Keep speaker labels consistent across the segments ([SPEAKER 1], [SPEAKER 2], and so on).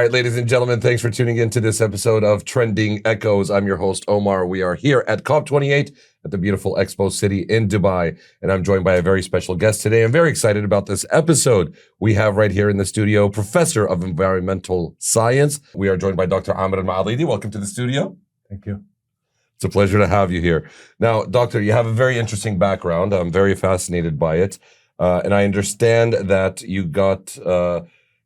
[SPEAKER 1] right, ladies and gentlemen, thanks for tuning in to this episode of Trending Echoes. I'm your host, Omar. We are here at COP28 at the beautiful Expo City in Dubai, and I'm joined by a very special guest today. I'm very excited about this episode. We have right here in the studio, Professor of Environmental Science. We are joined by Dr. Amer Almadidy. Welcome to the studio.
[SPEAKER 2] Thank you.
[SPEAKER 1] It's a pleasure to have you here. Now, Doctor, you have a very interesting background. I'm very fascinated by it. And I understand that you got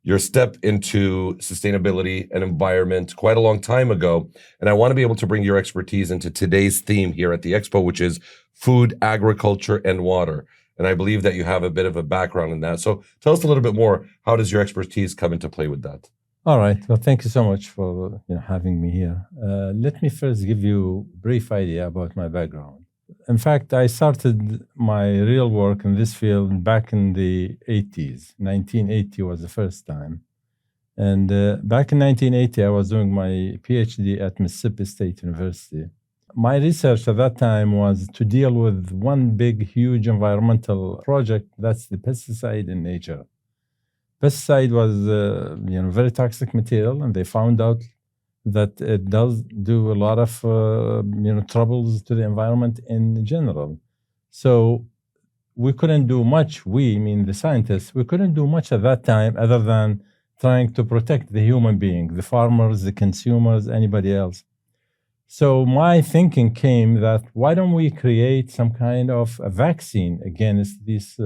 [SPEAKER 1] your step into sustainability and environment quite a long time ago. And I want to be able to bring your expertise into today's theme here at the Expo, which is food, agriculture, and water. And I believe that you have a bit of a background in that. So tell us a little bit more. How does your expertise come into play with that?
[SPEAKER 2] All right. Well, thank you so much for having me here. Let me first give you a brief idea about my background. In fact, I started my real work in this field back in the 80s. 1980 was the first time. And back in 1980, I was doing my PhD at Mississippi State University. My research at that time was to deal with one big, huge environmental project. That's the pesticide in nature. Pesticide was very toxic material, and they found out that it does do a lot of troubles to the environment in general. So we couldn't do much. We, mean the scientists, we couldn't do much at that time other than trying to protect the human being, the farmers, the consumers, anybody else. So my thinking came that why don't we create some kind of a vaccine against this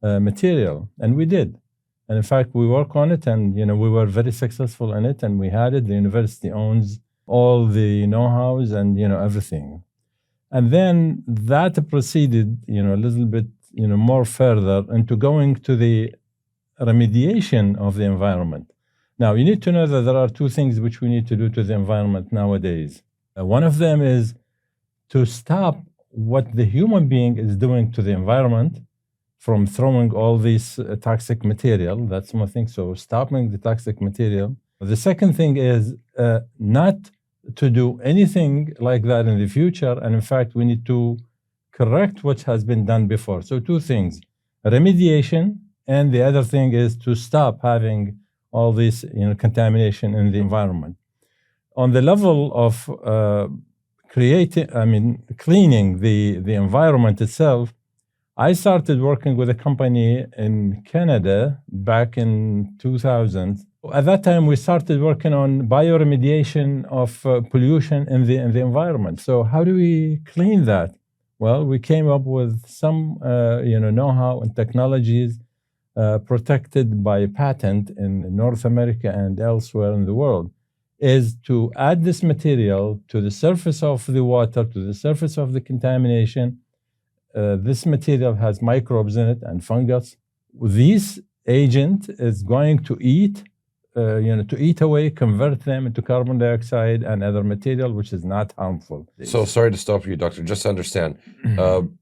[SPEAKER 2] material? And we did. And in fact, we work on it, and we were very successful in it, and we had it. The university owns all the know-hows and everything. And then that proceeded, a little bit, more further into going to the remediation of the environment. Now, you need to know that there are two things which we need to do to the environment nowadays. One of them is to stop what the human being is doing to the environment from throwing all this toxic material. That's one thing. So stopping the toxic material. The second thing is not to do anything like that in the future. And in fact, we need to correct what has been done before. So two things, remediation, and the other thing is to stop having all this contamination in the environment. On the level of cleaning the environment itself, I started working with a company in Canada back in 2000. At that time, we started working on bioremediation of pollution in the environment. So how do we clean that? Well, we came up with some know-how and technologies protected by patent in North America and elsewhere in the world, is to add this material to the surface of the water, to the surface of the contamination. This material has microbes in it and fungus. This agent is going to eat away, convert them into carbon dioxide and other material, which is not harmful.
[SPEAKER 1] So sorry to stop you, Doctor. Just to understand,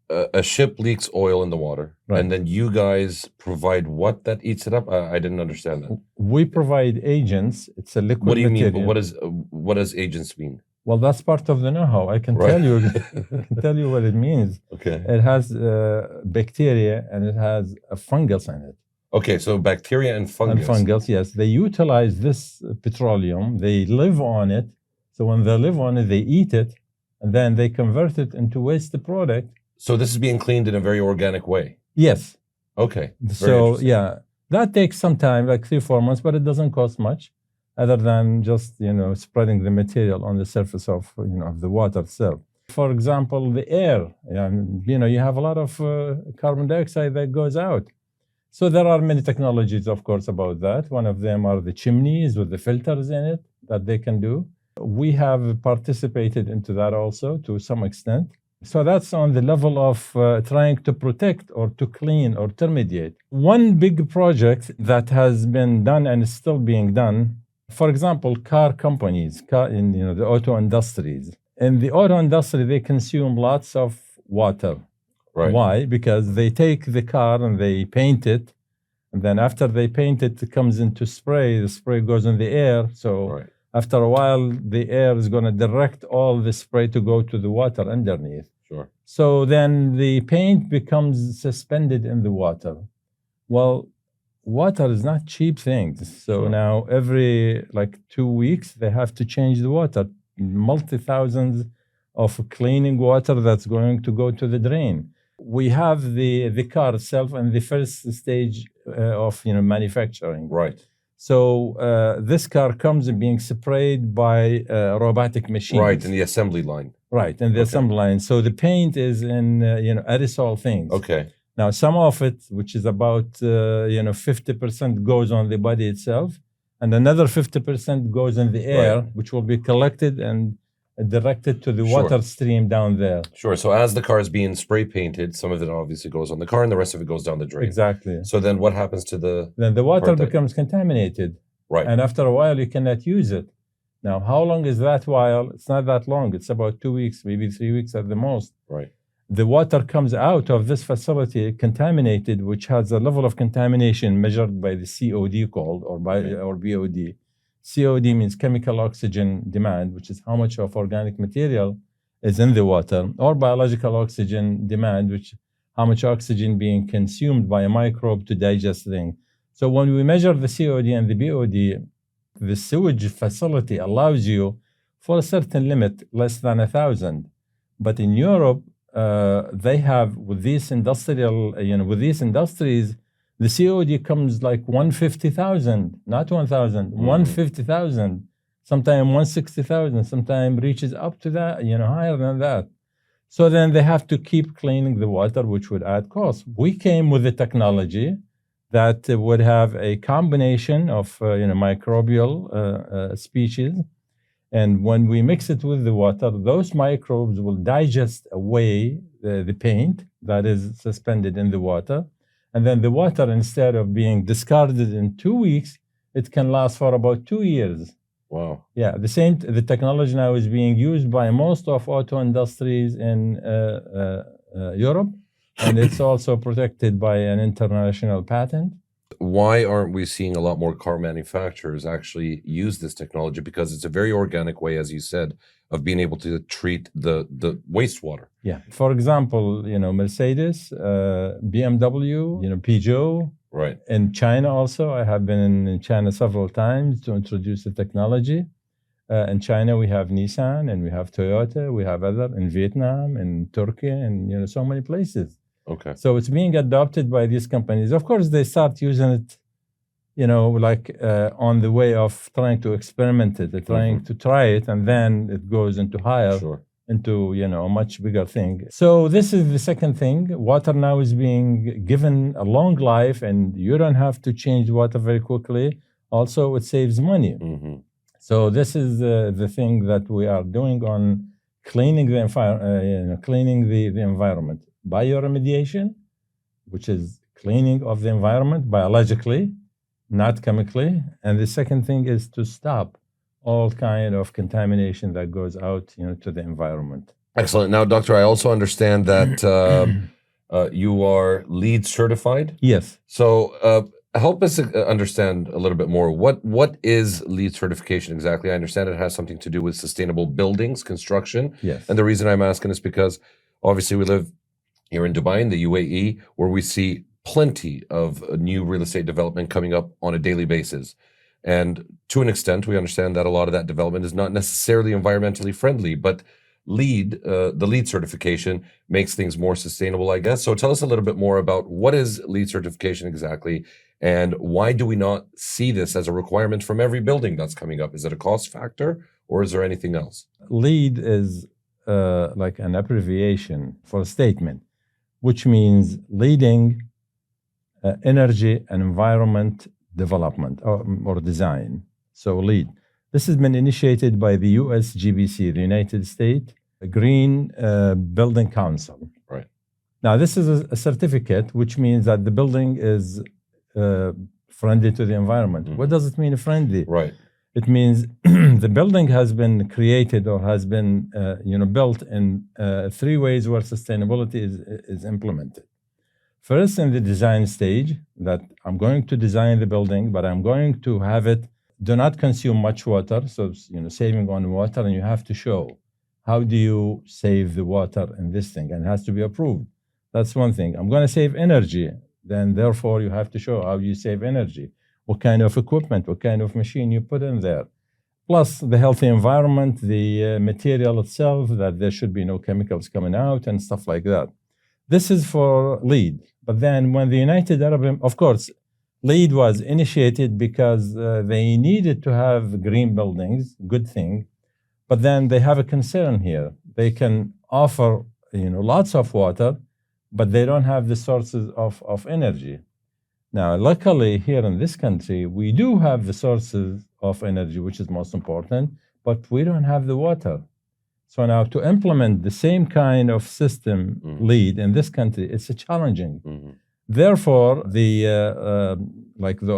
[SPEAKER 1] a ship leaks oil in the water, right, and then you guys provide what that eats it up? I didn't understand that.
[SPEAKER 2] We provide agents. It's a liquid
[SPEAKER 1] material. What do you
[SPEAKER 2] material.
[SPEAKER 1] mean? What does agents mean?
[SPEAKER 2] Well, that's part of the know-how. I can tell you what it means.
[SPEAKER 1] Okay.
[SPEAKER 2] It has bacteria and it has a fungus in it.
[SPEAKER 1] Okay, so bacteria and fungus.
[SPEAKER 2] And fungus, yes. They utilize this petroleum. They live on it. So when they live on it, they eat it, and then they convert it into waste product.
[SPEAKER 1] So this is being cleaned in a very organic way?
[SPEAKER 2] Yes.
[SPEAKER 1] Okay.
[SPEAKER 2] So, yeah, that takes some time, like 3-4 months, but it doesn't cost much, other than just, spreading the material on the surface of, of the water itself. For example, the air, you have a lot of carbon dioxide that goes out. So there are many technologies, of course, about that. One of them are the chimneys with the filters in it that they can do. We have participated into that also to some extent. So that's on the level of trying to protect or to clean or to remediate. One big project that has been done and is still being done, for example, car companies, in the auto industries. In the auto industry, they consume lots of water.
[SPEAKER 1] Right.
[SPEAKER 2] Why? Because they take the car and they paint it, and then after they paint it, it comes into spray. The spray goes in the air. So after a while, the air is going to direct all the spray to go to the water underneath.
[SPEAKER 1] Sure.
[SPEAKER 2] So then the paint becomes suspended in the water. Well, water is not cheap things. So
[SPEAKER 1] Sure.
[SPEAKER 2] now every like 2 weeks, they have to change the water, multi-thousands of cleaning water that's going to go to the drain. We have the car itself and the first stage of manufacturing.
[SPEAKER 1] Right.
[SPEAKER 2] So this car comes being sprayed by robotic machines.
[SPEAKER 1] Right, in the assembly line.
[SPEAKER 2] Right, in the assembly line. So the paint is in aerosol things.
[SPEAKER 1] Okay.
[SPEAKER 2] Now some of it, which is about 50%, goes on the body itself, and another 50% goes in the air, which will be collected and directed to the water stream down there.
[SPEAKER 1] Sure. So as the car is being spray painted, some of it obviously goes on the car and the rest of it goes down the drain.
[SPEAKER 2] Exactly.
[SPEAKER 1] So then what happens to
[SPEAKER 2] Then the water becomes contaminated.
[SPEAKER 1] Right.
[SPEAKER 2] And after a while, you cannot use it. Now, how long is that while? It's not that long. It's about 2 weeks, maybe 3 weeks at the most.
[SPEAKER 1] Right.
[SPEAKER 2] The water comes out of this facility contaminated, which has a level of contamination measured by the COD called, or BOD. COD means chemical oxygen demand, which is how much of organic material is in the water, or biological oxygen demand, which how much oxygen being consumed by a microbe to digest things. So when we measure the COD and the BOD, the sewage facility allows you for a certain limit, less than 1,000. But in Europe, they have with these industrial, with these industries, the COD comes like 150,000, not 1,000, 150,000, sometimes 160,000, sometimes reaches up to that, higher than that. So then they have to keep cleaning the water, which would add cost. We came with a technology that would have a combination of microbial species. And when we mix it with the water, those microbes will digest away the paint that is suspended in the water. And then the water, instead of being discarded in 2 weeks, it can last for about 2 years.
[SPEAKER 1] Wow.
[SPEAKER 2] Yeah, the technology now is being used by most of auto industries in Europe, and it's also protected by an international patent.
[SPEAKER 1] Why aren't we seeing a lot more car manufacturers actually use this technology? Because it's a very organic way, as you said, of being able to treat the wastewater.
[SPEAKER 2] Yeah. For example, Mercedes, BMW, Peugeot.
[SPEAKER 1] Right.
[SPEAKER 2] In China also, I have been in China several times to introduce the technology. In China, we have Nissan and we have Toyota, we have other in Vietnam, in Turkey, and so many places.
[SPEAKER 1] Okay.
[SPEAKER 2] So it's being adopted by these companies. Of course, they start using it, on the way of trying to experiment it, trying to try it, and then it goes into into a much bigger thing. So this is the second thing. Water now is being given a long life, and you don't have to change water very quickly. Also, it saves money. So this is the thing that we are doing on cleaning the environment. Bioremediation, which is cleaning of the environment biologically, not chemically. And the second thing is to stop all kind of contamination that goes out to the environment.
[SPEAKER 1] Excellent. Now, Doctor, I also understand that you are LEED certified.
[SPEAKER 2] Yes.
[SPEAKER 1] So help us understand a little bit more. What is LEED certification exactly? I understand it has something to do with sustainable buildings, construction.
[SPEAKER 2] Yes.
[SPEAKER 1] And the reason I'm asking is because obviously we live here in Dubai, in the UAE, where we see plenty of new real estate development coming up on a daily basis. And to an extent, we understand that a lot of that development is not necessarily environmentally friendly, but LEED, the LEED certification makes things more sustainable, I guess. So tell us a little bit more about what is LEED certification exactly, and why do we not see this as a requirement from every building that's coming up? Is it a cost factor, or is there anything else?
[SPEAKER 2] LEED is like an abbreviation for a statement, which means leading energy and environment development or design. So LEED. This has been initiated by the USGBC, the United States Green Building Council.
[SPEAKER 1] Right.
[SPEAKER 2] Now, this is a certificate, which means that the building is friendly to the environment. What does it mean, friendly?
[SPEAKER 1] Right.
[SPEAKER 2] It means the building has been created or has been built in 3 ways where sustainability is implemented. First, in the design stage, that I'm going to design the building, but I'm going to have it do not consume much water, so saving on water, and you have to show how do you save the water in this thing, and it has to be approved. That's one thing. I'm going to save energy. Then therefore you have to show how you save energy, what kind of equipment, what kind of machine you put in there. Plus the healthy environment, the material itself, that there should be no chemicals coming out and stuff like that. This is for LEED. But then when the United Arab, of course, LEED was initiated because they needed to have green buildings, good thing. But then they have a concern here. They can offer, lots of water, but they don't have the sources of energy. Now, luckily here in this country, we do have the sources of energy, which is most important, but we don't have the water. So now to implement the same kind of system LEED in this country, it's challenging. Therefore, the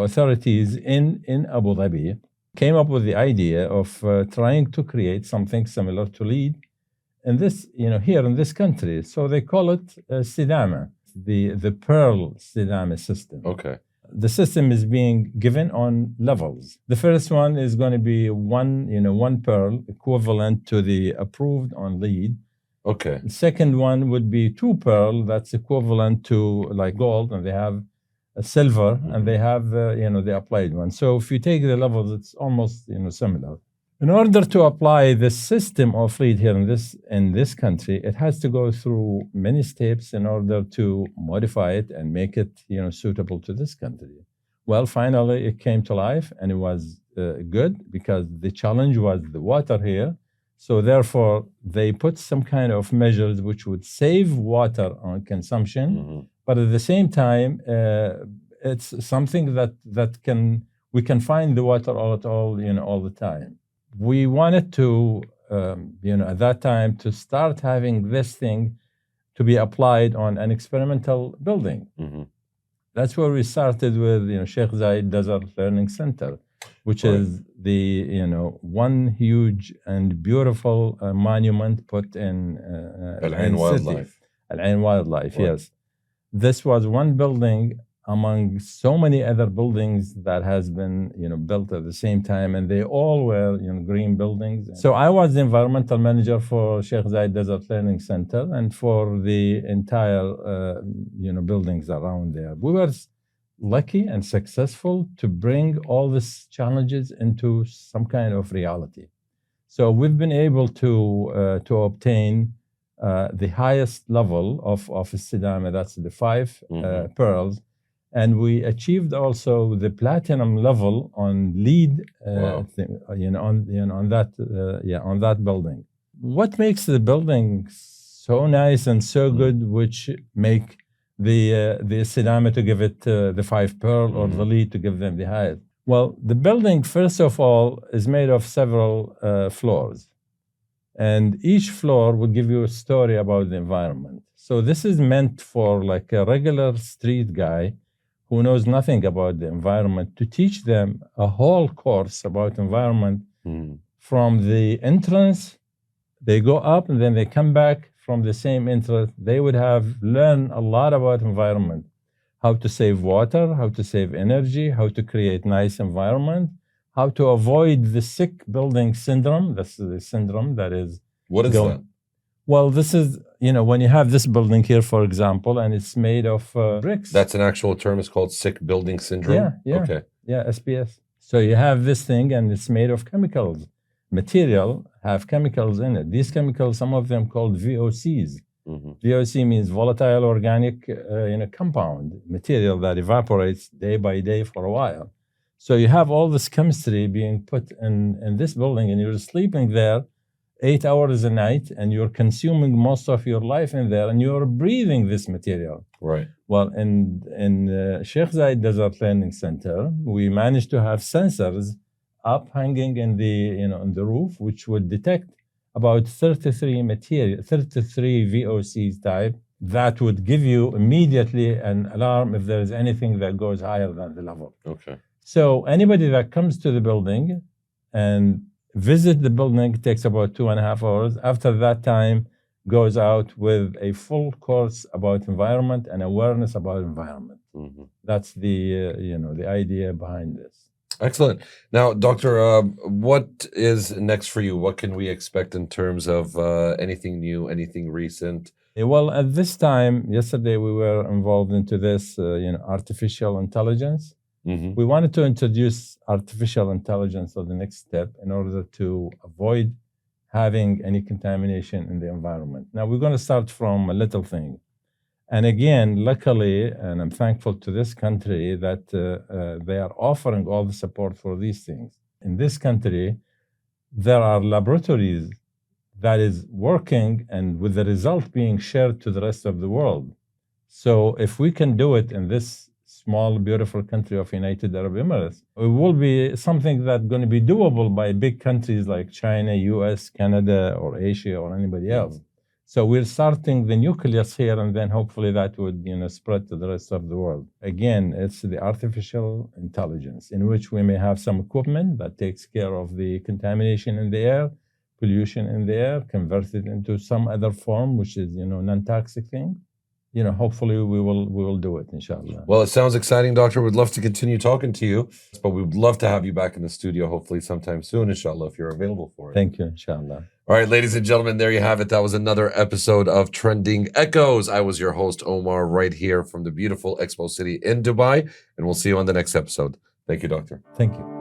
[SPEAKER 2] authorities in Abu Dhabi came up with the idea of trying to create something similar to LEED in this, here in this country. So they call it Estidama, the Pearl Estidama system.
[SPEAKER 1] Okay.
[SPEAKER 2] The system is being given on levels. The first one is going to be one pearl equivalent to the approved on LEED.
[SPEAKER 1] Okay.
[SPEAKER 2] The second one would be 2 pearl that's equivalent to like gold, and they have a silver, and they have the applied one. So if you take the levels, it's almost similar. In order to apply the system of LEED here in this country, it has to go through many steps in order to modify it and make it suitable to this country. Well, finally it came to life, and it was good because the challenge was the water here. So therefore, they put some kind of measures which would save water on consumption, but at the same time, it's something that we can find the water all the time. We wanted to, at that time, to start having this thing to be applied on an experimental building. That's where we started with, Sheikh Zayed Desert Learning Center, which is the, one huge and beautiful monument put in
[SPEAKER 1] Al Ain Wildlife.
[SPEAKER 2] Al Ain Wildlife, yes. This was one building among so many other buildings that has been, built at the same time, and they all were, green buildings. So I was the environmental manager for Sheikh Zayed Desert Learning Center and for the entire, buildings around there. We were lucky and successful to bring all these challenges into some kind of reality. So we've been able to obtain the highest level of Estidama, that's the 5 pearls. And we achieved also the platinum level on LEED, on that building. What makes the building so nice and so good, which make the Estidama to give it the 5 pearl or the LEED to give them the highest? Well, the building, first of all, is made of several floors. And each floor would give you a story about the environment. So this is meant for like a regular street guy who knows nothing about the environment, to teach them a whole course about environment from the entrance. They go up and then they come back from the same entrance. They would have learned a lot about environment, how to save water, how to save energy, how to create nice environment, how to avoid the sick building syndrome. That's the syndrome that is.
[SPEAKER 1] What is that?
[SPEAKER 2] Well, this is, when you have this building here, for example, and it's made of bricks.
[SPEAKER 1] That's an actual term. It's called sick building syndrome?
[SPEAKER 2] Yeah.
[SPEAKER 1] Okay.
[SPEAKER 2] Yeah, SPS. So you have this thing, and it's made of chemicals. Material have chemicals in it. These chemicals, some of them called VOCs. VOC means volatile organic compound, material that evaporates day by day for a while. So you have all this chemistry being put in this building, and you're sleeping there 8 hours a night, and you're consuming most of your life in there, and you're breathing this material.
[SPEAKER 1] Right.
[SPEAKER 2] Well, in Sheikh Zayed Desert Learning Center, we managed to have sensors up hanging in the roof, which would detect about 33 VOCs type that would give you immediately an alarm if there is anything that goes higher than the level.
[SPEAKER 1] Okay.
[SPEAKER 2] So anybody that comes to the building and visit the building takes about 2.5 hours. After that time, goes out with a full course about environment and awareness about environment. That's the the idea behind this.
[SPEAKER 1] Excellent. Now, Doctor, what is next for you? What can we expect in terms of anything new, anything recent?
[SPEAKER 2] Well, at this time, yesterday we were involved into this, artificial intelligence.
[SPEAKER 1] Mm-hmm.
[SPEAKER 2] We wanted to introduce artificial intelligence as the next step in order to avoid having any contamination in the environment. Now, we're going to start from a little thing. And again, luckily, and I'm thankful to this country that they are offering all the support for these things. In this country, there are laboratories that is working and with the result being shared to the rest of the world. So if we can do it in this small, beautiful country of United Arab Emirates, it will be something that's going to be doable by big countries like China, US, Canada, or Asia, or anybody else. So we're starting the nucleus here, and then hopefully that would spread to the rest of the world. Again, it's the artificial intelligence in which we may have some equipment that takes care of the contamination in the air, pollution in the air, convert it into some other form, which is non-toxic thing. Hopefully we will do it, inshallah.
[SPEAKER 1] Well, it sounds exciting, Doctor. We'd love to continue talking to you, but we would love to have you back in the studio, hopefully sometime soon, inshallah, if you're available for it.
[SPEAKER 2] Thank you, inshallah.
[SPEAKER 1] All right, ladies and gentlemen, there you have it. That was another episode of Trending Echoes. I was your host, Omar, right here from the beautiful Expo City in Dubai, and we'll see you on the next episode. Thank you, Doctor.
[SPEAKER 2] Thank you.